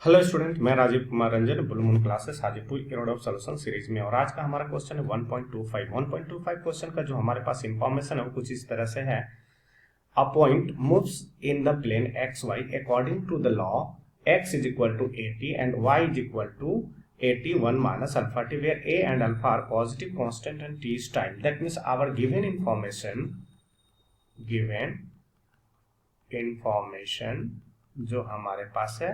Hello student, मैं Rajeev Kumar Ranjan, blue moon classes Hajipur एरोड of solution series में। और आज का हमारा क्वेश्चन है 1.25 क्वेश्चन का जो हमारे पास इंफॉर्मेशन है वो कुछ इस तरह से है। A point moves in the plane x y according to the law x is equal to 80 and y is equal to 81 minus alpha t, where a and alpha are positive constant and t is time. That means our given information जो हमारे पास है,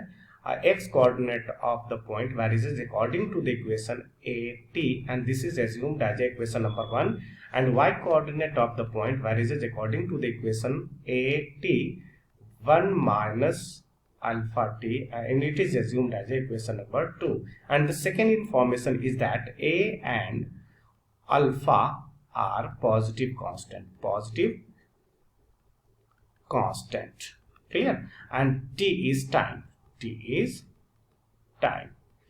x coordinate of the point varies according to the equation at, and this is assumed as equation number 1, and y coordinate of the point varies according to the equation at 1 minus alpha t, and it is assumed as equation number 2. And the second information is that a and alpha are positive constant, clear, and t is time.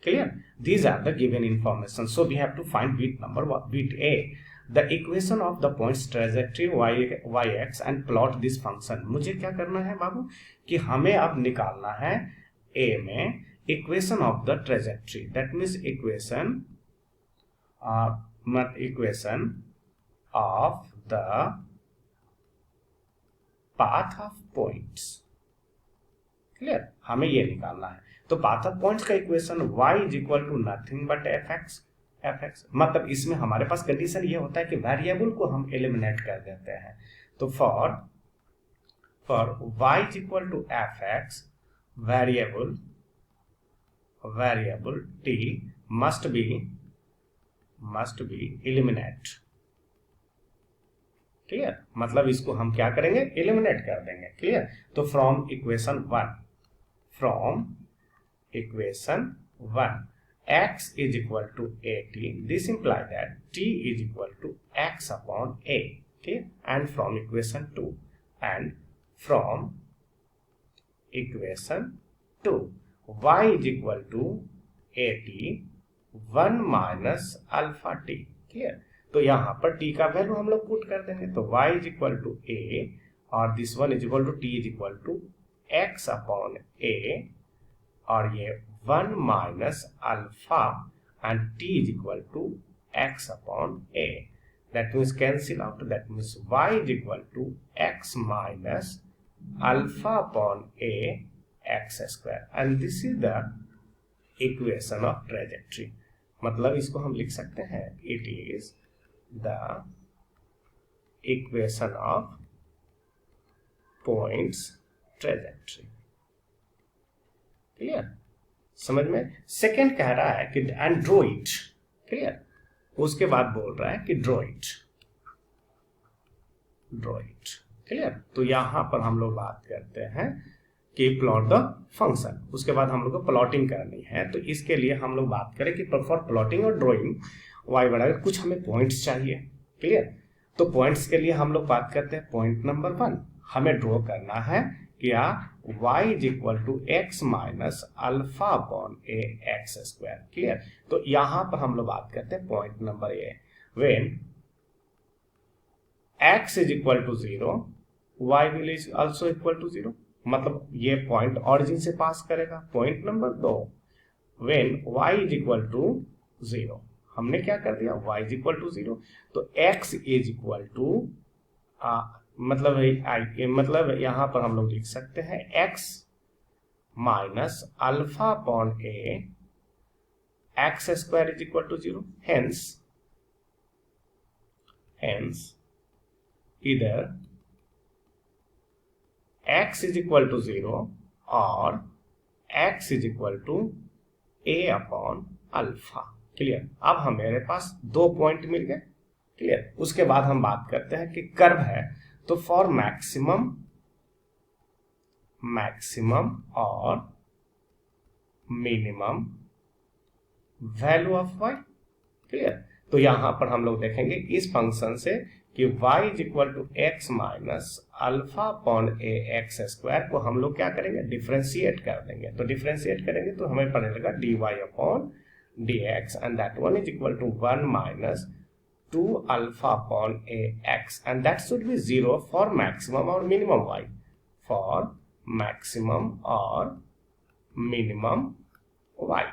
Clear? These are the given information. So we have to find bit number one, bit a, the equation of the point's trajectory yx and plot this function. मुझे क्या करना है बाबू कि हमें अब निकालना है a में equation of the trajectory. That means equation of the path of points. Clear, हमें ये निकालना है। तो पाथ ऑफ पॉइंट्स का equation y is equal to nothing but fx। मतलब इसमें हमारे पास कंडीशन ये होता है कि वेरिएबल को हम एलिमिनेट कर देते हैं। तो for y is equal to fx, variable t must be eliminate. Clear, मतलब इसको हम क्या करेंगे, एलिमिनेट कर देंगे। क्लियर, तो from equation 1 x is equal to at, this implies that t is equal to x upon a. Okay, and from equation 2 y is equal to at 1 minus alpha t. Clear, तो यहां पर t का value हम लोग put कर देंगे। तो y is equal to a और this one is equal to t is equal to x upon a, और ये 1 minus alpha and t is equal to x upon a। That means cancel out, that means y is equal to x minus alpha upon a x square, and this is the equation of trajectory. मतलब इसको हम लिख सकते हैं, it is the equation of points trajectory। Clear, समझ में। Second कह रहा है कि एंड ड्रॉ इट। क्लियर, उसके बाद बोल रहा है कि ड्रॉ इट। क्लियर, तो यहां पर हम लोग बात करते हैं कि प्लॉट द फंक्शन। उसके बाद हम लोग को प्लॉटिंग करनी है। तो इसके लिए हम लोग बात करें कि फॉर प्लॉटिंग और ड्रॉइंग y बराबर कुछ हमें पॉइंट्स चाहिए। क्लियर, तो पॉइंट्स के लिए हम लोग बात करते हैं पॉइंट नंबर 1 हमें ड्रॉ करना है क्या, y is equal to x minus alpha upon a x square. Clear, तो यहां पर हम लोग बात करते हैं point number a, when x is equal to 0 y will is also equal to 0। मतलब ये पॉइंट ऑरिजिन से पास करेगा। Point number 2, when y is equal to 0, हमने क्या कर दिया, y इज इक्वल टू 0, तो x इज इक्वल टू मतलब यहां पर हम लोग लिख सकते हैं x minus alpha upon a x square is equal to 0। Hence इधर x इज इक्वल टू 0 और x is equal to a upon alpha. Clear, अब हमारे पास 2 पॉइंट मिल गए। क्लियर, उसके बाद हम बात करते हैं कि कर्व है, तो फॉर मैक्सिमम और minimum value of y। Clear, तो यहां पर हम लोग देखेंगे इस फंक्शन से कि y is equal to x minus alpha upon a x square को हम लोग क्या करेंगे, डिफ्रेंशिएट कर देंगे। तो डिफ्रेंशिएट करेंगे तो हमें पता लगेगा dy upon dx, and that one is equal to 1 minus 2 alpha upon ax, and that should be 0 for maximum or minimum y, for maximum or minimum y।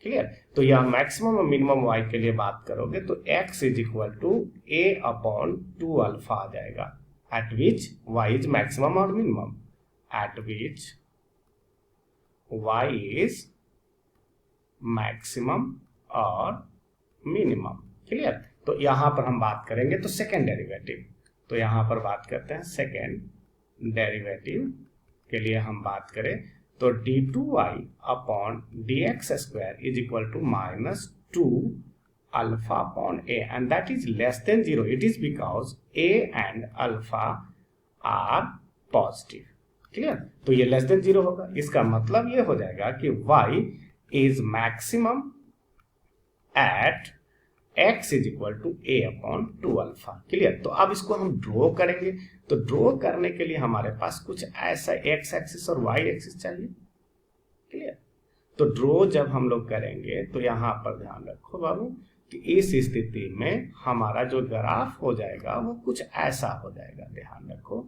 Clear. तो यह मैक्सिमम और मिनिमम y के लिए बात करोगे तो x is equal to a upon 2 alpha आ जाएगा, at which y is maximum और minimum, at which y is maximum और मिनिमम। क्लियर। तो यहां पर हम बात करेंगे तो सेकेंड डेरिवेटिव, तो यहां पर बात करते हैं सेकेंड डेरिवेटिव के लिए हम बात करें तो d2y upon dx square is equal to minus 2 alpha upon a and that is less than 0। It is because a and alpha are positive. Clear. तो ये लेस देन 0 होगा, इसका मतलब ये हो जाएगा कि y is maximum at x is equal to a upon 2 alpha. Clear. तो अब इसको हम ड्रॉ करेंगे, तो ड्रॉ करने के लिए हमारे पास कुछ ऐसा x एक्सिस और y एक्सिस चाहिए। क्लियर। तो ड्रॉ जब हम लोग करेंगे तो यहां पर ध्यान रखो बाबू कि इस स्थिति में हमारा जो ग्राफ हो जाएगा वो कुछ ऐसा हो जाएगा। ध्यान रखो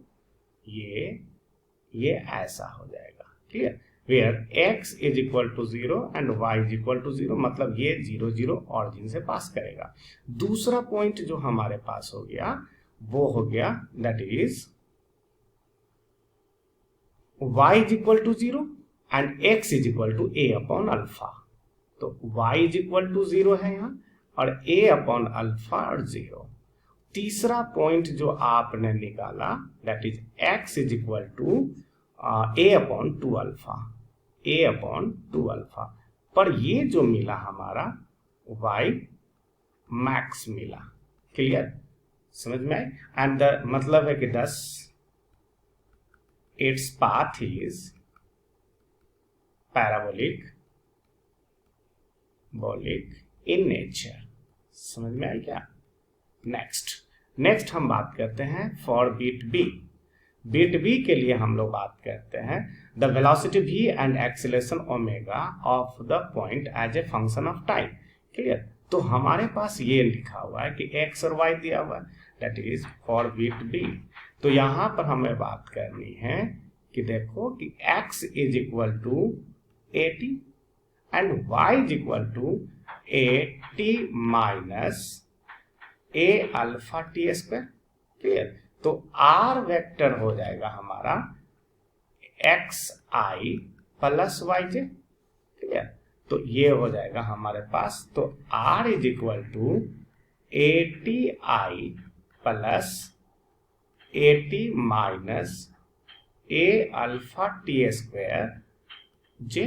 ये ऐसा हो जाएगा। Clear. where x is equal to 0 and y is equal to 0, मतलब ये 0 0 ऑरिजिन से पास करेगा। दूसरा पॉइंट जो हमारे पास हो गया वो हो गया that is y is equal to 0 and x is equal to a upon alpha. तो y is equal to 0 है यहाँ और a अपॉन अल्फा और 0। तीसरा पॉइंट जो आपने निकाला that is x is equal to a upon 2 alpha, a upon 2 alpha. पर ये जो मिला हमारा y मैक्स मिला। क्लियर। समझ में आए। एंड द मतलब है कि thus its path is parabolic बोलिक इन नेचर। समझ में आई क्या। नेक्स्ट हम बात करते हैं for bit B. Bit B के लिए हम लोग बात करते हैं the velocity v and acceleration omega of the point as a function of time. Clear. तो हमारे पास ये लिखा हुआ है कि x और y दिया हुआ है that is for bit B. तो यहां पर हमें बात करनी है कि देखो कि x is equal to 80 and y is equal to 80 minus a alpha t square. Clear. तो r वेक्टर हो जाएगा हमारा xi प्लस yj। क्लियर। तो ये हो जाएगा हमारे पास, तो r is equal to 80i plus 80 minus a alpha t square j।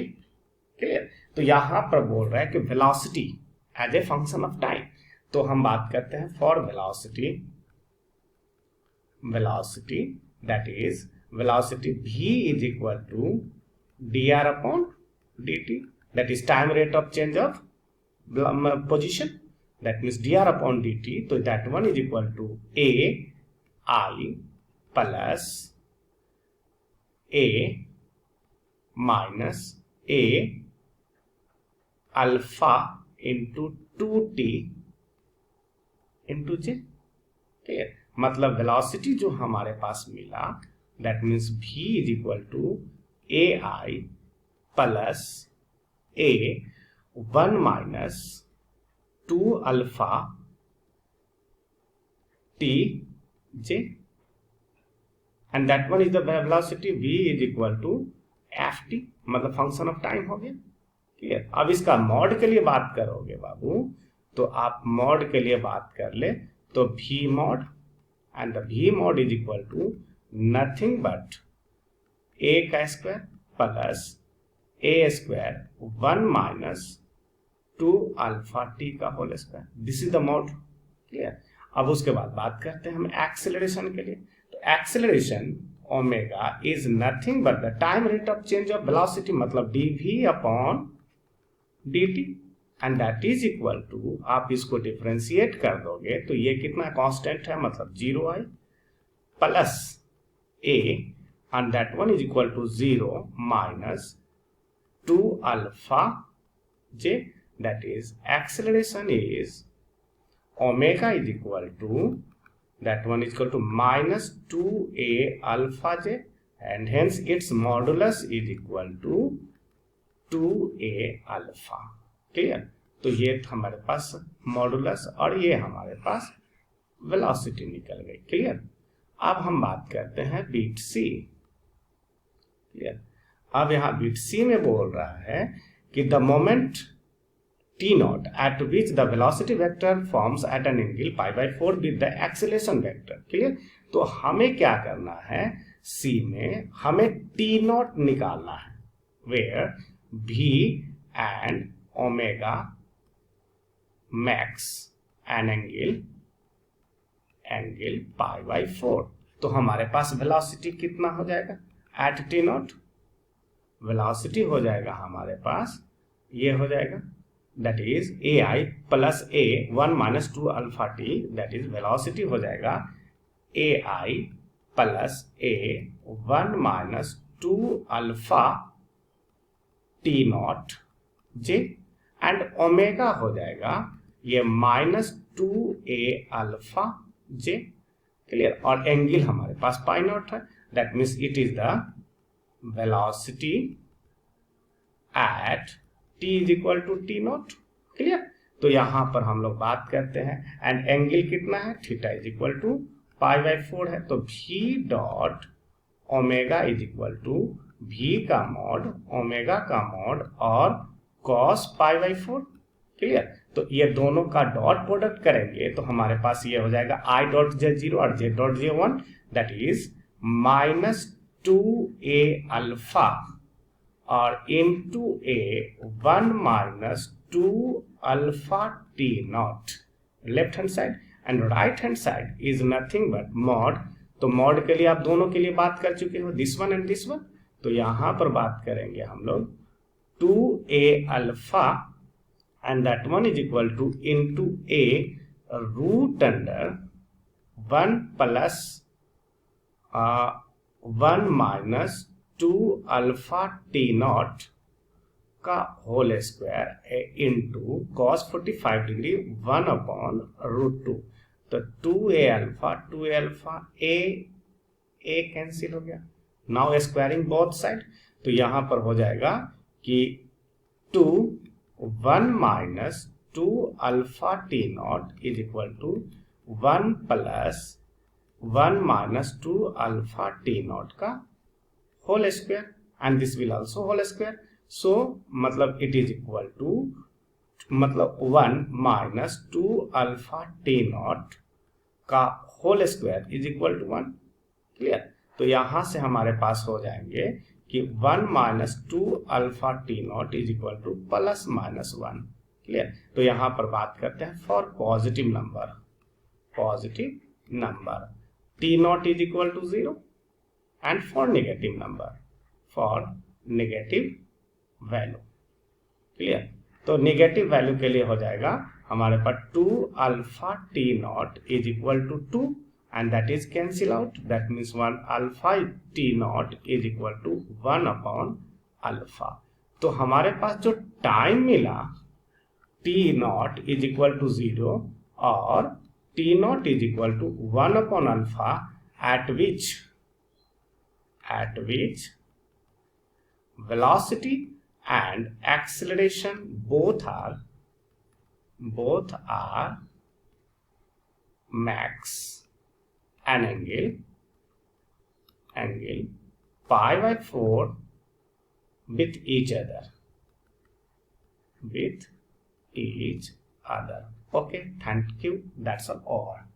Clear. तो यहां पर बोल रहा है कि velocity as a function of time. तो हम बात करते हैं for velocity that is velocity v is equal to dr upon dt, that is time rate of change of position, that means dr upon dt। तो that one is equal to a I plus a minus a alpha into 2t into j। Clear. मतलब velocity जो हमारे पास मिला that means v is equal to a i plus a 1 minus 2 alpha t j and that one is the velocity v is equal to f t, मतलब function of time हो गया। Clear. अब इसका mod के लिए बात करोगे बाबू तो आप मॉड के लिए बात कर ले तो v mod and the v mod is equal to nothing but a का square plus a square 1 minus 2 alpha t का whole square. This is the mod. Clear. अब उसके बाद बात करते हैं हम एक्सेलरेशन के लिए। तो acceleration omega is nothing but the time rate of change of velocity, मतलब dv upon dt and that is equal to, आप इसको डिफरेंशिएट कर दोगे तो ये कितना कांस्टेंट है, मतलब 0i plus a and that one is equal to 0 minus 2 alpha j, that is acceleration is omega is equal to that one is equal to minus 2a alpha j and hence its modulus is equal to 2a alpha. Clear? तो ये हमारे पास modulus और ये हमारे पास velocity निकल गई। Clear? अब हम बात करते हैं बीट सी। क्लियर? अब यहां बीट सी में बोल रहा है कि the moment t naught at which the velocity vector forms at an angle π/4 with the acceleration vector। Clear? तो हमें क्या करना है, C में हमें t naught निकालना है, where v and omega max an angle π/4। तो हमारे पास वेलोसिटी कितना हो जाएगा एट t naught? वेलोसिटी हो जाएगा हमारे पास, ये हो जाएगा that is ai plus a 1 minus 2 alpha t, that is velocity हो जाएगा ai plus a 1 minus 2 alpha t naught j, and omega हो जाएगा ये minus 2a alpha j। Clear? और एंगल हमारे पास पाई नॉट है, that means it is the velocity at t is equal to t naught। Clear? तो यहां पर हम लोग बात करते हैं, एंड एंगल कितना है, थीटा इज इक्वल टू π/4 है, तो v dot omega is equal to v का मॉड ओमेगा का मॉड और cos π/4। क्लियर? तो ये दोनों का डॉट प्रोडक्ट करेंगे तो हमारे पास ये हो जाएगा i डॉट j0 और j dot j1, that is -2a alpha और into a 1 minus 2 alpha t naught left hand side, and right hand side is nothing but mod. तो मॉड के लिए आप दोनों के लिए बात कर चुके हो, this one and this one, तो यहां पर बात करेंगे हम लोग 2a alpha and that one is equal to into a root under 1 plus 1 minus 2 alpha t naught का whole square into cos 45 degree 1 upon √2। तो 2a अल्फा a कैंसिल हो गया, नाउ स्क्वायरिंग बोथ साइड, तो यहां पर हो जाएगा कि 1 minus 2 alpha t naught is equal to 1 plus 1 minus 2 alpha t naught का whole square, and this will also whole square. So मतलब इट इज इक्वल टू मतलब 1 माइनस 2 अल्फा टी नॉट का whole square is equal to 1। Clear? तो यहां से हमारे पास हो जाएंगे कि 1 minus 2 alpha t naught is equal to plus minus 1। Clear? तो यहां पर बात करते हैं for positive number t naught is equal to 0 and for negative number for negative value। Clear? तो नेगेटिव वैल्यू के लिए हो जाएगा हमारे पास 2 alpha t naught is equal to 2 and that is cancel out, that means 1 alpha t naught is equal to 1 upon alpha. तो हमारे पास जो टाइम मिला t naught is equal to 0 और t naught is equal to 1 upon alpha at which velocity and acceleration both are max an angle π/4 with each other Okay, thank you, that's all over।